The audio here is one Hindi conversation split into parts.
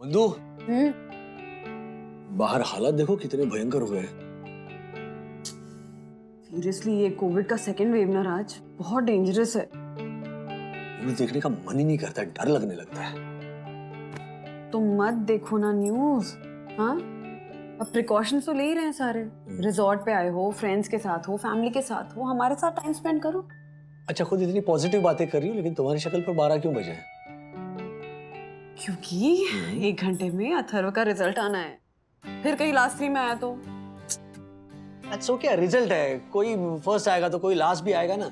बंधु, बाहर हालात देखो कितने भयंकर हुए हैं। सीरियसली ये कोविड का सेकेंड वेव ना राज, बहुत डेंजरस है। न्यूज़ देखने का मन ही नहीं करता, डर लगने लगता है। तुम मत देखो ना न्यूज। हाँ, अब प्रिकॉशंस तो ले ही रहे हैं सारे। रिजॉर्ट पे आए हो, फ्रेंड्स के साथ हो, फैमिली के साथ हो, हमारे साथ टाइम स्पेंड करो। अच्छा, खुद इतनी पॉजिटिव बातें कर रही हो, लेकिन तुम्हारी शक्ल पर 12 क्यों बजे हैं? क्योंकि 1 घंटे में अथर्व का रिजल्ट आना है, फिर कहीं लास्ट 3 में आया तो। अच्छा क्या रिजल्ट है, कोई फर्स्ट आएगा तो कोई लास्ट भी आएगा ना।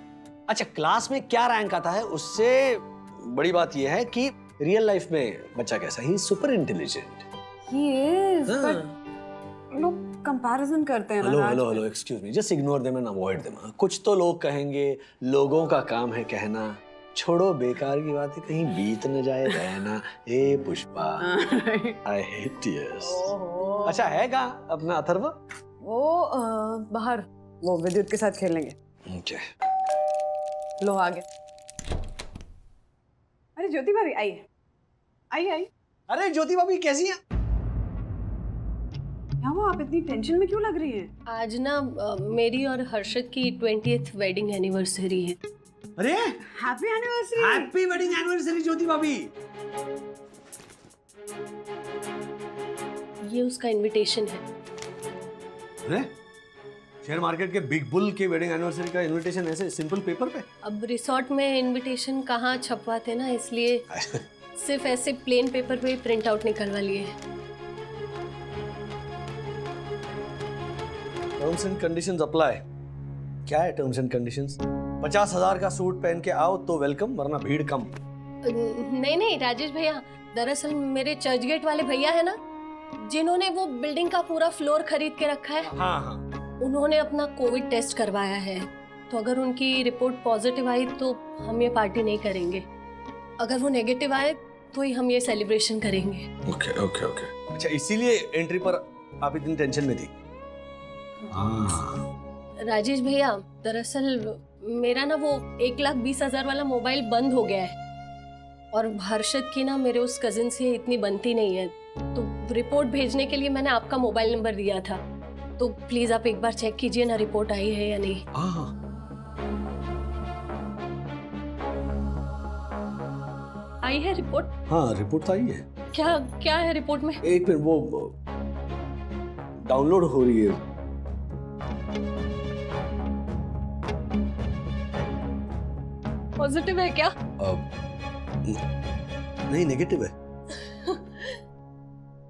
अच्छा, क्लास में क्या रैंक आता है उससे बड़ी बात यह है कि रियल लाइफ में बच्चा कैसा, he super intelligent. He is, but लोग कंपैरिजन करते हैं ना। Hello hello, excuse me, just ignore them and avoid them. कुछ तो लोग कहेंगे, लोगों का काम है कहना, छोड़ो बेकार की बातें, कहीं बीत न जाए रहना। ए पुष्पा, आई हेट टीयर्स। अच्छा है कहाँ अपना अथर्व? वो बाहर, वो विद्युत के साथ खेलेंगे। ओके। लो आ गए। अरे ज्योति भाभी आइए, आइए आइए। अरे ज्योति भाभी कैसी हैं? क्या हुआ, आप इतनी टेंशन में क्यों लग रही हैं? आज ना मेरी और हर्षद की 20th वेडिंग एनिवर्सरी है। अरे happy anniversary. Happy wedding anniversary Jyoti भाभी। ये उसका इनविटेशन है। अरे शेयर मार्केट के बिग बुल के वेडिंग एनिवर्सरी का इनविटेशन ऐसे सिंपल पेपर पे? अब रिसोर्ट में इनविटेशन कहाँ छपवाते ना, इसलिए सिर्फ ऐसे प्लेन पेपर पे प्रिंट आउट निकलवा लिए। Terms and conditions apply. क्या है टर्म्स एंड कंडीशंस? 50,000 का सूट पहन के आओ तो वेलकम, वरना भीड़ कम। नहीं नहीं राजेश भैया, दरअसल मेरे चर्च गेट वाले भैया है ना, जिन्होंने वो बिल्डिंग का पूरा फ्लोर खरीद के रखा है, हाँ हाँ, उन्होंने अपना कोविड टेस्ट करवाया है। तो अगर उनकी रिपोर्ट पॉजिटिव आई तो हम ये पार्टी नहीं करेंगे, अगर वो नेगेटिव आए तो ही हम ये सेलिब्रेशन करेंगे। Okay okay okay. अच्छा, इसीलिए एंट्री पर आप इतनी टेंशन में थी? राजेश भैया, दरअसल मेरा ना वो 1,20,000 वाला मोबाइल बंद हो गया है, और हर्षद की ना मेरे उस कजिन से इतनी बनती नहीं है, तो रिपोर्ट भेजने के लिए मैंने आपका मोबाइल नंबर दिया था। तो प्लीज आप एक बार चेक कीजिए ना, रिपोर्ट आई है या नहीं। आई है रिपोर्ट? हाँ रिपोर्ट तो आई है। क्या क्या है रिपोर्ट में? एक मिनट, वो डाउनलोड हो रही है। पॉजिटिव है क्या? नहीं, नेगेटिव है।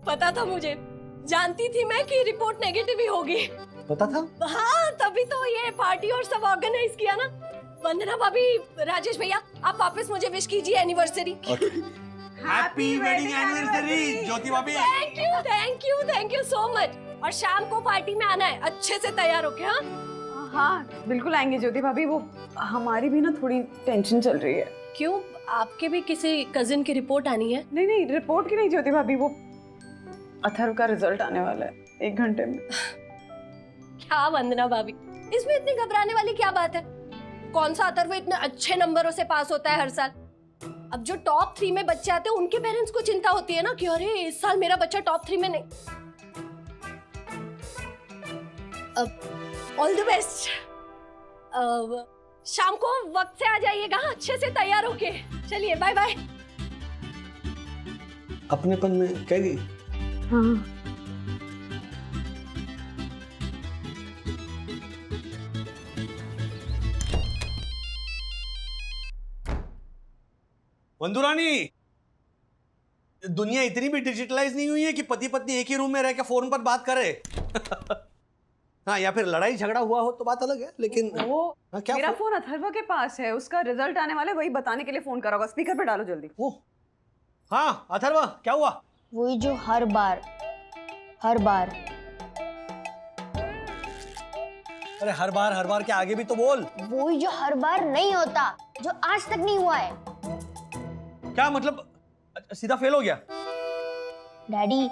पता था मुझे, जानती थी मैं कि रिपोर्ट नेगेटिव ही होगी। पता था? हाँ, तभी तो ये पार्टी और सब ऑर्गेनाइज किया ना। वंदना भाभी, राजेश भैया, आप वापस मुझे विश कीजिए anniversary. Happy wedding anniversary Jyoti भाभी। Thank you thank you thank you so much. और शाम को पार्टी में आना है, अच्छे से तैयार होके। हाँ हाँ बिल्कुल आएंगे ज्योति भाभी। वो हमारी भी ना थोड़ी टेंशन चल रही है। क्यों, आपके भी किसी कजिन की रिपोर्ट आनी है? नहीं नहीं, रिपोर्ट की नहीं ज्योति भाभी, वो अथर्व का रिजल्ट आने वाला है 1 घंटे में। क्या वंदना भाभी, इसमें इतनी घबराने वाली क्या बात है? कौन सा अथर्व इतने अच्छे नंबरों से पास होता है हर साल? अब जो टॉप 3 में बच्चे आते हैं उनके पेरेंट्स को चिंता होती है ना कि अरे इस साल मेरा बच्चा टॉप 3 में नहीं। All the best. शाम को वक्त से आ जाइएगा, अच्छे से तैयार होके। चलिए बाय बाय। अपनेपन में कह गई। हाँ वंदुरानी, दुनिया इतनी भी डिजिटलाइज नहीं हुई है कि पति पत्नी एक ही रूम में रह के फोन पर बात करे। हाँ, या फिर लड़ाई झगड़ा हुआ हो तो बात अलग है, लेकिन वो क्या मेरा फोन अथर्व के पास है, उसका रिजल्ट आने वाला है, वही बताने के लिए फोन करा होगा। स्पीकर पे डालो जल्दी। वो हाँ अथर्व, क्या हुआ? वही जो हर बार अरे हर बार के आगे भी तो बोल। वही जो हर बार नहीं होता, जो आज तक नहीं हुआ है। क्या मतलब, सीधा फेल हो गया? डैडी,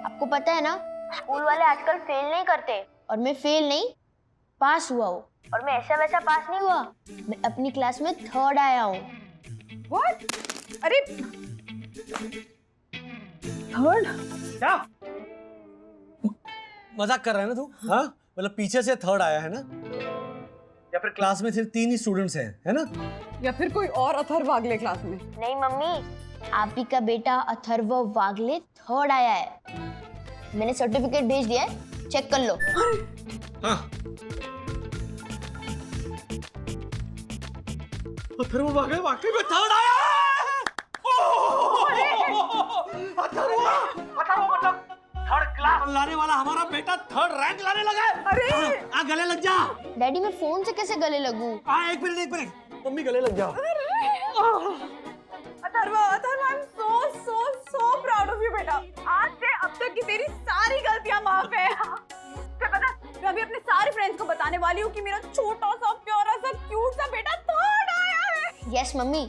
आपको पता है ना, स्कूल वाले आजकल फेल नहीं करते, और मैं फेल नहीं, पास हुआ हूँ। और मैं ऐसा वैसा पास नहीं हुआ, मैं अपनी क्लास में 3rd आया हूँ। What? अरे थर्ड? क्या मजाक कर रहा है ना तू? हाँ, मतलब पीछे से थर्ड आया है ना? या फिर क्लास में सिर्फ 3 ही स्टूडेंट्स हैं, है ना? या फिर कोई और अथर्व अगले क्लास में? नहीं मम्मी, आप ही का बेटा अथर्व वागले थर्ड आया है। मैंने सर्टिफिकेट भेज दिया है, चेक कर लो। हाँ। अथर्व वाकई में थर्ड आया है। अथर्व मतलब थर्ड क्लास लाने वाला हमारा बेटा थर्ड रैंक लाने लगा है। अरे आ गले लग जा। डैडी मैं फोन से कैसे गले लगूं? एक मिनट मम्मी गले लग जा। Atharva, I am so proud of you बेटा। आज से अब तक की तेरी सारी गलतियां माफ है। तुझे पता मैं अभी अपने सारे फ्रेंड्स को बताने वाली हूँ कि मेरा छोटा सा प्यारा सा क्यूट सा बेटा थर्ड आया है। Yes mummy.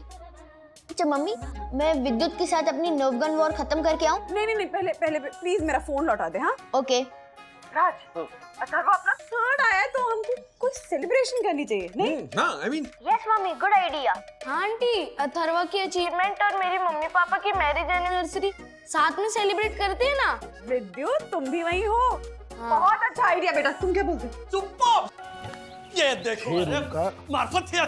अच्छा मम्मी, मैं विद्युत के साथ अपनी नर्व गन वॉर खत्म करके आऊं? नहीं, पहले प्लीज मेरा फोन लौटा दे। हाँ ओके। राज, अथर्व अपना थर्ड आया है तो हमको कुछ सेलिब्रेशन करनी चाहिए, नहीं? हाँ, I mean yes mummy, good idea. हाँ आंटी, अथर्व की अचीवमेंट और मेरी मम्मी पापा की मैरिज एनिवर्सरी साथ में सेलिब्रेट करते हैं ना? विद्युत, तुम भी वही हो। हाँ। बहुत अच्छा आइडिया बेटा। तुम क्या बोलते हो? सुपर। ये देखो मार्फत जी,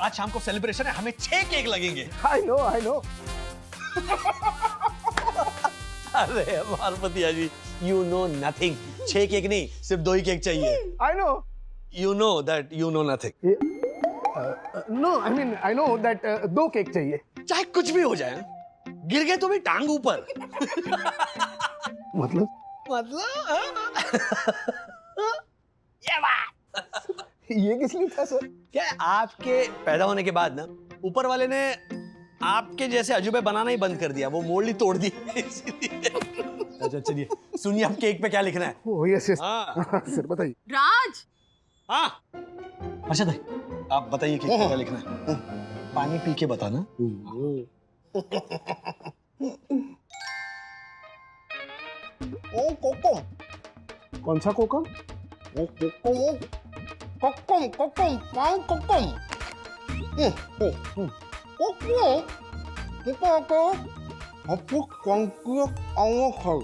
आज शाम को सेलिब्रेशन है, हमें 6 केक लगेंगे। I know. अरे मार्फतिया जी, you know nothing। 6 केक नहीं, सिर्फ 2 ही केक चाहिए। I know. You know that you know nothing। No, I mean I know that 2 cake चाहिए। चाहे कुछ भी हो जाए, गिर गए तो भी टांग ऊपर। मतलब ये बात। ये किस लिए था सर? क्या आपके पैदा होने के बाद ना ऊपर वाले ने आपके जैसे अजूबे बनाना ही बंद कर दिया, वो मोल्ड ही तोड़ दी इसीलिए। अच्छा चलिए सुनिए, अब केक पे क्या लिखना है? ओह यस हाँ सर बताइए। राज, हाँ अच्छा भाई, आप बताइए केक पे क्या लिखना है? पानी पी के बताना। ओ कोकम। कौन सा कोकम? ओ कोकम। कोकम कोकम कौन कोकम? कोकम कोको आपको कौन किया आऊँ है?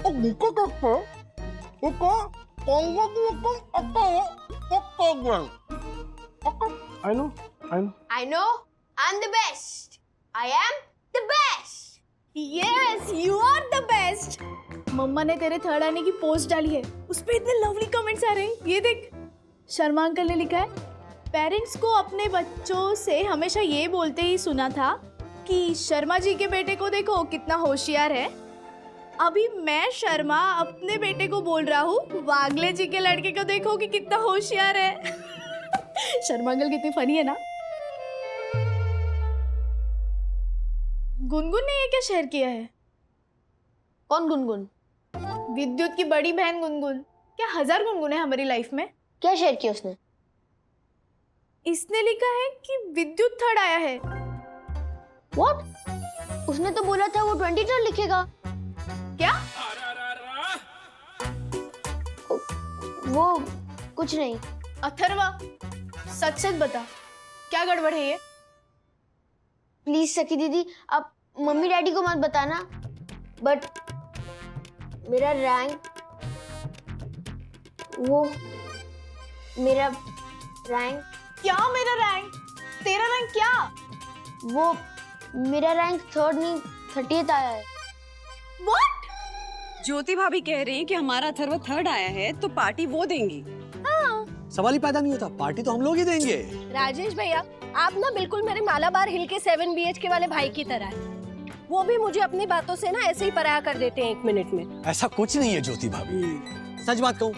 ओ मुको कोको कोको कौन को कोकम आता है? कोकम I know. I know, I'm the best. I am the best. Yes, you are the best. मम्मा ने तेरे थर्ड आने की पोस्ट डाली है, उस पे इतने लवली कमेंट्स आ रहे हैं। ये देख, शर्मा अंकल ने लिखा है, पेरेंट्स को अपने बच्चों से हमेशा ये बोलते ही सुना था कि शर्मा जी के बेटे को देखो कितना होशियार है। अभी मैं शर्मा अपने बेटे को बोल रहा हूँ, वागले जी के लड़के को देखो कि कितना होशियार है। शर्मा अंकल कितने फनी है ना। गुनगुन ने ये क्या शेयर किया है? कौन गुनगुन? विद्युत की बड़ी बहन गुनगुन। क्या 1000 गुनगुन है हमारी लाइफ में? क्या शेयर किया उसने? इसने लिखा है कि विद्युत थर्ड आया है। What? उसने तो बोला था वो 23 लिखेगा। क्या? वो कुछ नहीं। अथर्वा, सच सच बता, क्या गड़बड़ है ये? प्लीज सखी दीदी, आप मम्मी डैडी को मत बताना, बट मेरा रैंक, वो मेरा रैंक। क्या मेरा रैंक? तेरा रैंक क्या? वो मेरा रैंक 3rd नहीं 30th आया है। What? ज्योति भाभी कह रही हैं कि हमारा अथर्व थर्ड आया है तो पार्टी वो देंगी। सवाल ही पैदा नहीं होता, पार्टी तो हम लोग ही देंगे। राजेश भैया, आप ना बिल्कुल मेरे मालाबार हिल के 7 BHK वाले भाई की तरह है। वो भी मुझे अपनी बातों से ना ऐसे ही पराया कर देते हैं 1 मिनट में। ऐसा कुछ नहीं है ज्योति भाभी, सच बात कहूँ,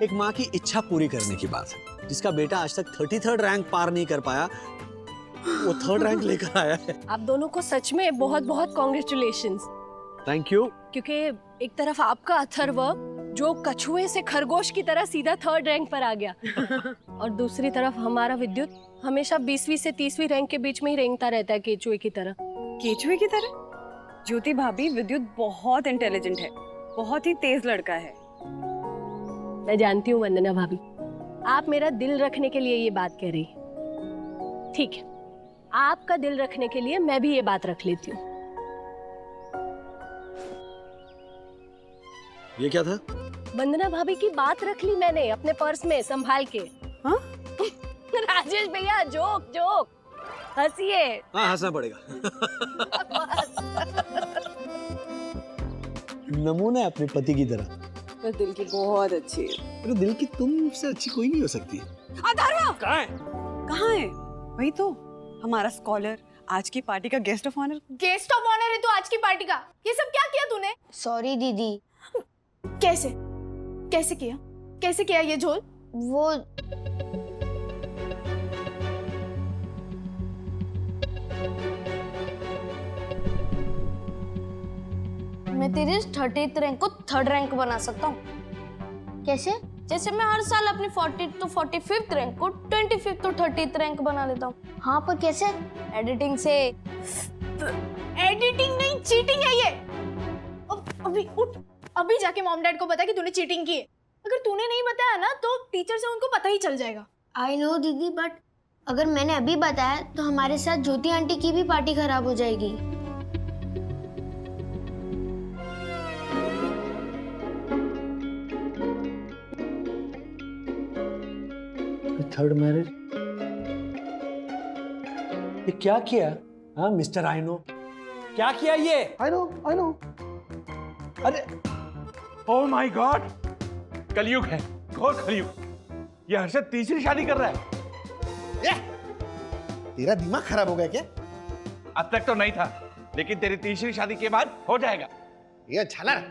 एक माँ की इच्छा पूरी करने की बात है। जिसका बेटा आज तक 33rd रैंक पार नहीं कर पाया, वो 3rd रैंक लेकर आया है। आप दोनों को सच में बहुत बहुत कॉन्ग्रेचुलेशंस। Thank you. क्योंकि एक तरफ आपका अथर्व जो कछुए से खरगोश की तरह सीधा 3rd रैंक पर आ गया और दूसरी तरफ हमारा विद्युत हमेशा 20वीं से 30वीं रैंक के बीच में ही रेंगता रहता है, केचुए की तरह। केचुए की तरह? ज्योति भाभी, विद्युत बहुत इंटेलिजेंट है, बहुत ही तेज लड़का है। मैं जानती हूँ वंदना भाभी, आप मेरा दिल रखने के लिए ये बात कह रही। ठीक है, आपका दिल रखने के लिए मैं भी ये बात रख लेती हूँ। ये क्या था? वंदना भाभी की बात रख ली मैंने अपने पर्स में संभाल के। हाँ? राजेश भैया जोक जोक, हंसिए। हाँ, हंसना पड़ेगा। नमूना है अपने पति की तरह। तो दिल की बहुत अच्छी है। अरे दिल की तुमसे अच्छी कोई नहीं हो सकती। अथर्व कहाँ है? कहाँ है? वही तो हमारा स्कॉलर, आज की पार्टी का guest of honour. Guest of honour है तो आज की पार्टी का। ये सब क्या किया तूने? सॉरी दीदी। कैसे कैसे किया? कैसे किया ये झोल? वो मैं तेरे 30th रैंक को 3rd रैंक बना सकता हूँ। कैसे? जैसे मैं हर साल अपनी 40th तो 45th रैंक को 25th तो 30th रैंक बना लेता हूँ। हाँ, पर कैसे? एडिटिंग से। एडिटिंग नहीं, चीटिंग है ये। अभी उठ, अभी जाके मॉम डैड को बता कि तूने चीटिंग की है। अगर तूने नहीं बताया ना तो टीचर से उनको पता ही चल जाएगा। आई नो दीदी, बट अगर मैंने अभी बताया तो हमारे साथ ज्योति आंटी की भी पार्टी खराब हो जाएगी। Third marriage? ये क्या किया? हाँ मिस्टर आइनो, क्या किया ये? I know. अरे ओह माय गॉड, कलयुग है, घोर कलयुग। ये हर्षद तीसरी शादी कर रहा है। तेरा दिमाग खराब हो गया क्या? अब तक तो नहीं था, लेकिन तेरी तीसरी शादी के बाद हो जाएगा। ये झालर,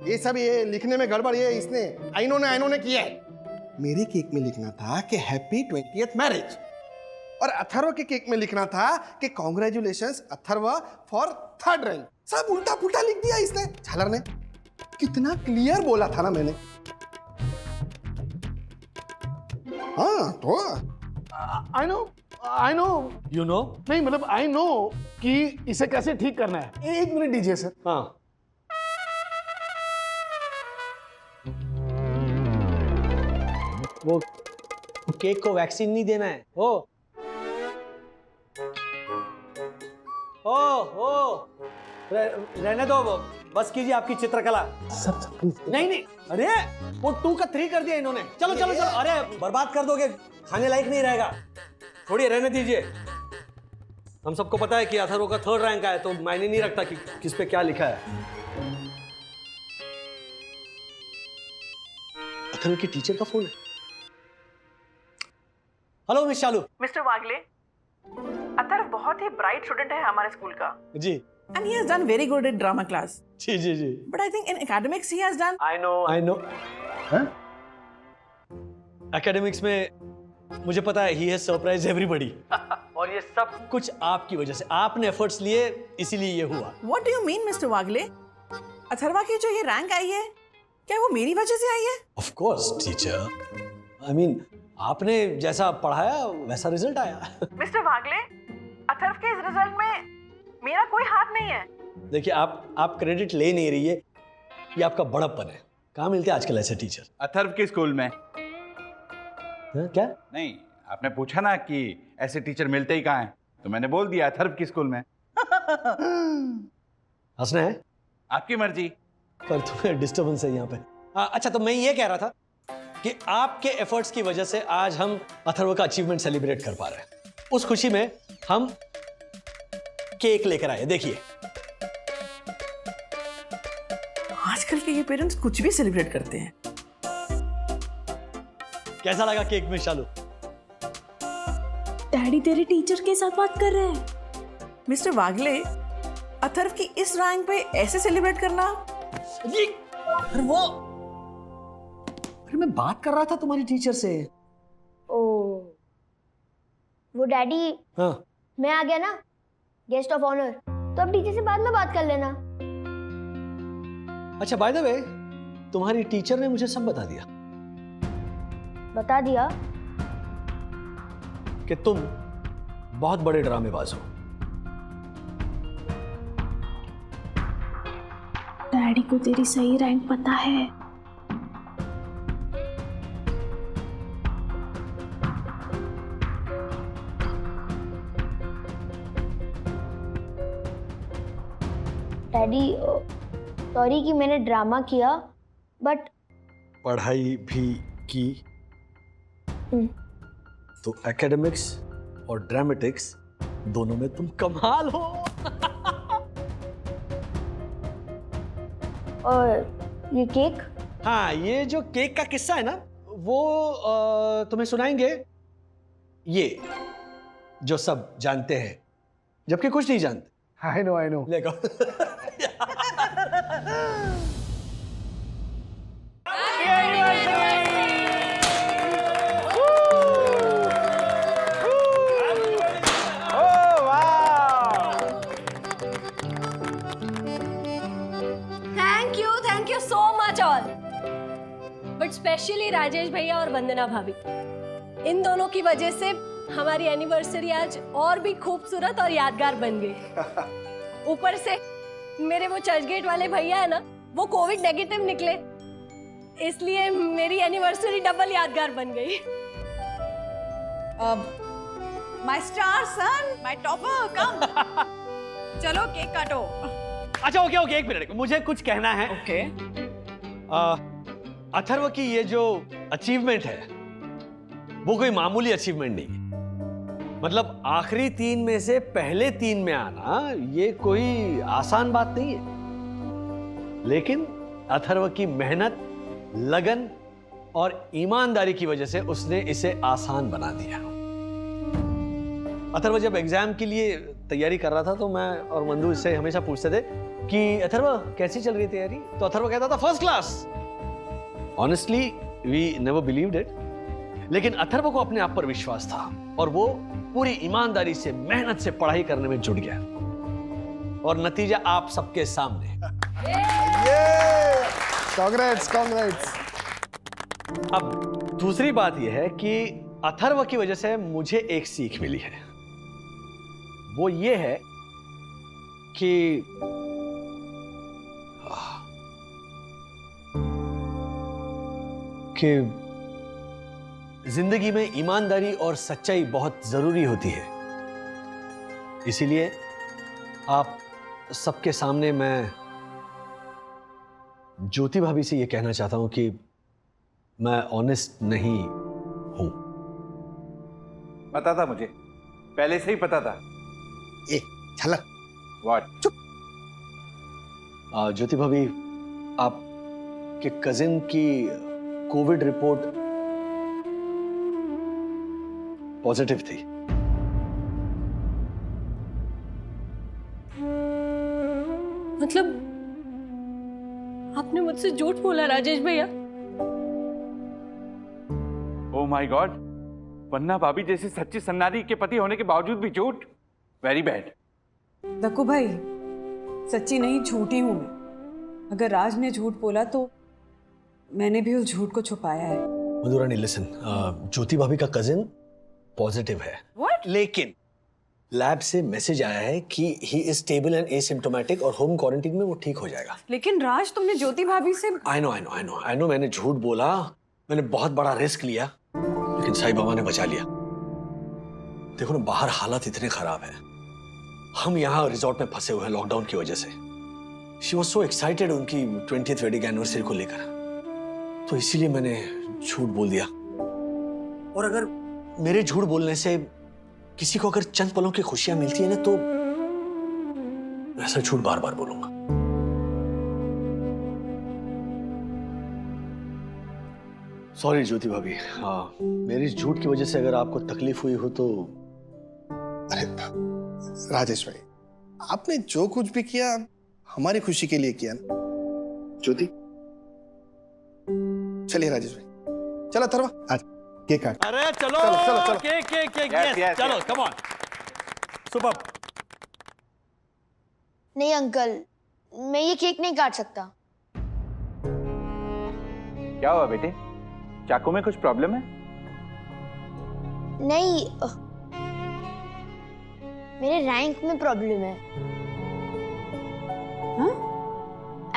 ये सब ये लिखने में गड़बड़ ये इसने आइनो ने किया है। मेरे केक में लिखना था कि हैप्पी 20th मैरिज, और अथर्व के केक में लिखना था कि congratulations Atharva for 3rd rank. सब उल्टा पुल्टा लिख दिया इसने, झालर ने। कितना क्लियर बोला था ना मैंने। हाँ तो आई नो यू नो। नहीं मतलब आई नो कि इसे कैसे ठीक करना है। एक मिनट दीजिए सर। हाँ वो केक को वैक्सीन नहीं देना है। ओ रहने दो, बस कीजिए आपकी चित्रकला। सब प्लीज। नहीं अरे वो 2 का 3 कर दिया इन्होंने। चलो अरे बर्बाद कर दोगे, खाने लायक नहीं रहेगा। थोड़ी रहने दीजिए। हम सबको पता है कि अथर्व का 3rd रैंक आया, तो मायने नहीं रखता कि किस पे क्या लिखा है। अथर्व की टीचर का फोन है। Hello miss Shalu. Mister Wagle, Atharva बहुत ही ब्राइट स्टूडेंट है हमारे स्कूल का। जी। And he has done very good in drama class. जी जी जी। But I think in academics he has done. I know. Academics में मुझे पता है ही हैज सरप्राइज एवरीबॉडी। और ये सब कुछ आपकी वजह से, आपने एफर्ट्स लिए, इसीलिए ये हुआ। What do you mean mister Wagle? Atharva की जो ये रैंक आई है, क्या वो मेरी वजह से आई है? Of course teacher, I mean आपने जैसा पढ़ाया वैसा रिजल्ट आया। मिस्टर वागले, अथर्व के इस रिजल्ट में मेरा कोई हाथ नहीं है। देखिए आप क्रेडिट ले नहीं रही है, ये आपका बड़प्पन है। कहाँ मिलते हैं आजकल ऐसे टीचर? अथर्व के स्कूल में। क्या? नहीं, आपने पूछा ना कि ऐसे टीचर मिलते ही कहाँ हैं, तो मैंने बोल दिया अथर्व के स्कूल में। हंसना है आपकी मर्जी। पर तुम्हें डिस्टर्बेंस है यहाँ पे। अच्छा, तो मैं ये कह रहा था कि आपके एफर्ट्स की वजह से आज हम अथर्व का अचीवमेंट सेलिब्रेट कर पा रहे हैं। उस खुशी में हम केक लेकर आए, देखिए। आजकल के ये पेरेंट्स कुछ भी सेलिब्रेट करते हैं। कैसा लगा केक में शालू? डैडी तेरे टीचर के साथ बात कर रहे हैं। मिस्टर वागले, अथर्व की इस रैंक पे ऐसे सेलिब्रेट करना। अरे मैं बात कर रहा था तुम्हारी टीचर से। ओ वो डैडी, हाँ मैं आ गया ना गेस्ट ऑफ ऑनर, तो अब टीचर से बाद में बात कर लेना। अच्छा, बाय द वे तुम्हारी टीचर ने मुझे सब बता दिया। बता दिया? कि तुम बहुत बड़े ड्रामेबाज हो। डैडी को तेरी सही रैंक पता है। डैडी सॉरी कि मैंने ड्रामा किया, बट पढ़ाई भी की तो एकेडमिक्स और ड्रामेटिक्स दोनों में तुम कमाल हो। और ये केक? हाँ, ये जो केक का किस्सा है ना, वो तुम्हें सुनाएंगे ये जो सब जानते हैं जबकि कुछ नहीं जानते। आई नो लेको। Thank you so much all, but specially Rajesh भैया और वंदना भाभी, इन दोनों की वजह से हमारी एनिवर्सरी आज और भी खूबसूरत और यादगार बन गई। ऊपर से मेरे वो चर्चगेट वाले भैया है ना, वो कोविड नेगेटिव निकले, इसलिए मेरी एनिवर्सरी डबल यादगार बन गई। My star son, my topper, come. चलो केक काटो। अच्छा ओके, एक मिनट, मुझे कुछ कहना है। ओके। अथर्व की ये जो अचीवमेंट है वो कोई मामूली अचीवमेंट नहीं है। मतलब आखिरी 3 में से पहले 3 में आना ये कोई आसान बात नहीं है, लेकिन अथर्व की मेहनत, लगन और ईमानदारी की वजह से उसने इसे आसान बना दिया। अथर्व जब एग्जाम के लिए तैयारी कर रहा था तो मैं और मंदू इससे हमेशा पूछते थे कि अथर्व कैसी चल रही तैयारी, तो अथर्व कहता था first class. Honestly we never believed it, लेकिन अथर्व को अपने आप पर विश्वास था और वो पूरी ईमानदारी से, मेहनत से पढ़ाई करने में जुट गया और नतीजा आप सबके सामने। कांग्रेट्स। अब दूसरी बात यह है कि अथर्व की वजह से मुझे एक सीख मिली है, वो ये है कि जिंदगी में ईमानदारी और सच्चाई बहुत जरूरी होती है। इसीलिए आप सबके सामने मैं ज्योति भाभी से यह कहना चाहता हूं कि मैं ऑनेस्ट नहीं हूं। पता था मुझे, पहले से ही पता था। ए चला व्हाट? चुप। ज्योति भाभी, आप के कजिन की कोविड रिपोर्ट पॉजिटिव थी। मतलब आपने मुझसे झूठ बोला राजेश भैया? ओह माय गॉड, वन्ना भाभी जैसी सच्ची सन्नारी के पति होने के बावजूद भी झूठ, वेरी बैड। दक्कू भाई, सच्ची नहीं झूठी हूं मैं। अगर राज ने झूठ बोला तो मैंने भी उस झूठ को छुपाया है। मधुरानी लिसन, ज्योति भाभी का कजिन पॉजिटिव है। What? लेकिन लैब से मैसेज आया है कि he is stable and asymptomatic और होम क्वारंटीन में वो ठीक हो जाएगा। लेकिन राज, तुमने ज्योति भाभी से... आई नो मैंने झूठ बोला, मैंने बहुत बड़ा रिस्क लिया, लेकिन साईं बाबा ने बचा लिया। देखो ना, बाहर हालात इतने खराब हैं, हम यहाँ रिजॉर्ट में फंसे हुए हैं लॉकडाउन की वजह से। शी वॉज सो एक्साइटेड उनकी 20th वेडिंग एनिवर्सरी को लेकर, तो इसीलिए मैंने झूठ बोल दिया। और अगर मेरे झूठ बोलने से किसी को अगर चंद पलों की खुशियां मिलती है ना, तो ऐसा झूठ बार बार बोलूंगा। सॉरी ज्योति भाभी, मेरी इस झूठ की वजह से अगर आपको तकलीफ हुई हो तो। अरे राजेश भाई, आपने जो कुछ भी किया हमारी खुशी के लिए किया ना। ज्योति, चलिए राजेश भाई, चलो अथर्व आज केक काट। अरे चलो चलो। केक Yes, yes, चलो, yes. Come on, super. नहीं अंकल, मैं ये केक नहीं काट सकता। क्या हुआ बेटे, चाकू में कुछ प्रॉब्लम है? नहीं, मेरे रैंक में प्रॉब्लम है।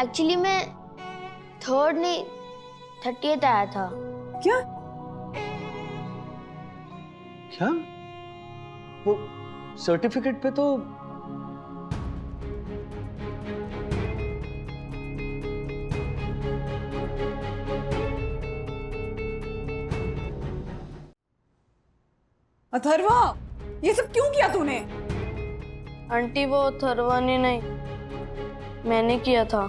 एक्चुअली मैं 3rd नहीं 30th आया था। क्या? क्या? वो सर्टिफिकेट पे तो अथर्वा, ये सब क्यों किया तूने? आंटी वो अथर्वा ने नहीं, मैंने किया था।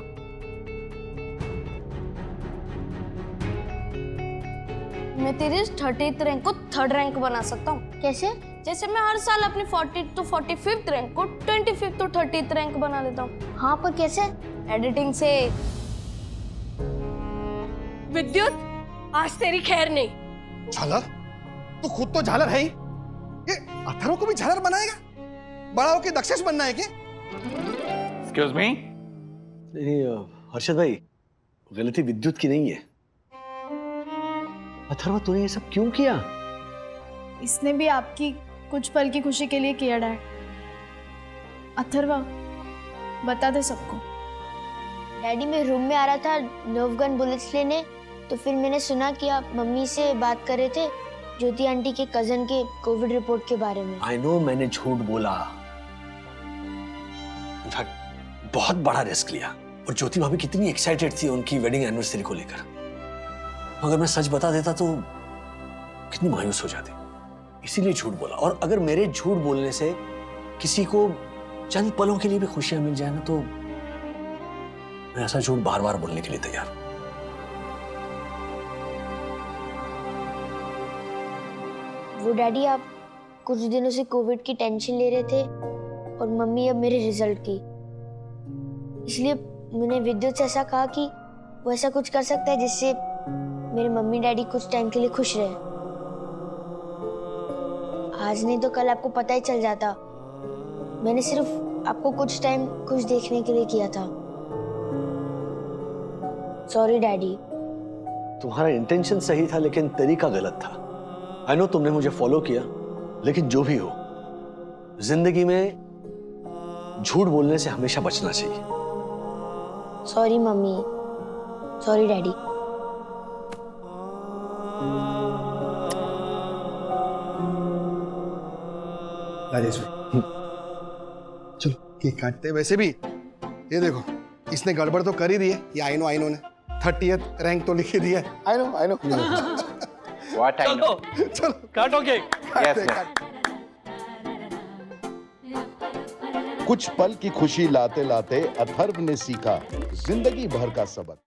मैं तेरी 30th रैंक को 3rd रैंक बना सकता हूँ। कैसे? जैसे मैं हर साल अपनी 40th to 45th रैंक को 25th to 30th रैंक बना लेता हूँ। हाँ, पर कैसे? एडिटिंग से। विद्युत, आज तेरी खैर नहीं। झालर? तू खुद तो झालर है ही। ये अथर्व को भी झालर बनाएगा? बड़ा होके दक्षेश बनना है क्या? Excuse me. नहीं हर्षद भाई, गलती विद्युत की नहीं है। अथर्व तूने ये सब क्यों किया? इसने भी आपकी कुछ पल की खुशी के लिए किया डैड। अथर्वा, बता दे सबको। डैडी, मैं रूम में आ रहा था नर्व गन बुलेट्स लेने, तो फिर मैंने सुना कि आप मम्मी से बात कर रहे थे ज्योति आंटी के कजन के कोविड रिपोर्ट के बारे में। आई नो, मैंने झूठ बोला। इनफैक्ट बहुत बड़ा रिस्क लिया। और ज्योति भाभी कितनी एक्साइटेड थी उनकी वेडिंग एनिवर्सरी को लेकर। अगर मैं सच बता देता तो कितनी मायूस हो जाती। इसीलिए झूठ बोला। और अगर मेरे झूठ बोलने से किसी को चंद पलों के लिए भी खुशियां मिल जाए ना, तो मैं ऐसा झूठ बार बार बोलने के लिए तैयार हूं। वो डैडी, आप कुछ दिनों से कोविड की टेंशन ले रहे थे और मम्मी अब मेरे रिजल्ट की, इसलिए मैंने विद्युत से ऐसा कहा कि वो ऐसा कुछ कर सकता है जिससे मेरे मम्मी डैडी कुछ टाइम के लिए खुश रहे। आज नहीं तो कल आपको पता ही चल जाता। मैंने सिर्फ आपको कुछ टाइम खुश देखने के लिए किया था। Sorry daddy. तुम्हारा इंटेंशन सही था लेकिन तरीका गलत था। आई नो तुमने मुझे फॉलो किया, लेकिन जो भी हो, जिंदगी में झूठ बोलने से हमेशा बचना चाहिए। Sorry mummy, sorry daddy. Rajesh भाई, चलो केक काटते हैं। वैसे भी ये देखो, इसने गड़बड़ तो कर ही दी है। ये आई नो ने 30th रैंक तो लिख ही दिया है। I know what I know. चलो काटो केक। यस कुछ पल की खुशी लाते लाते अथर्व ने सीखा जिंदगी भर का सबक।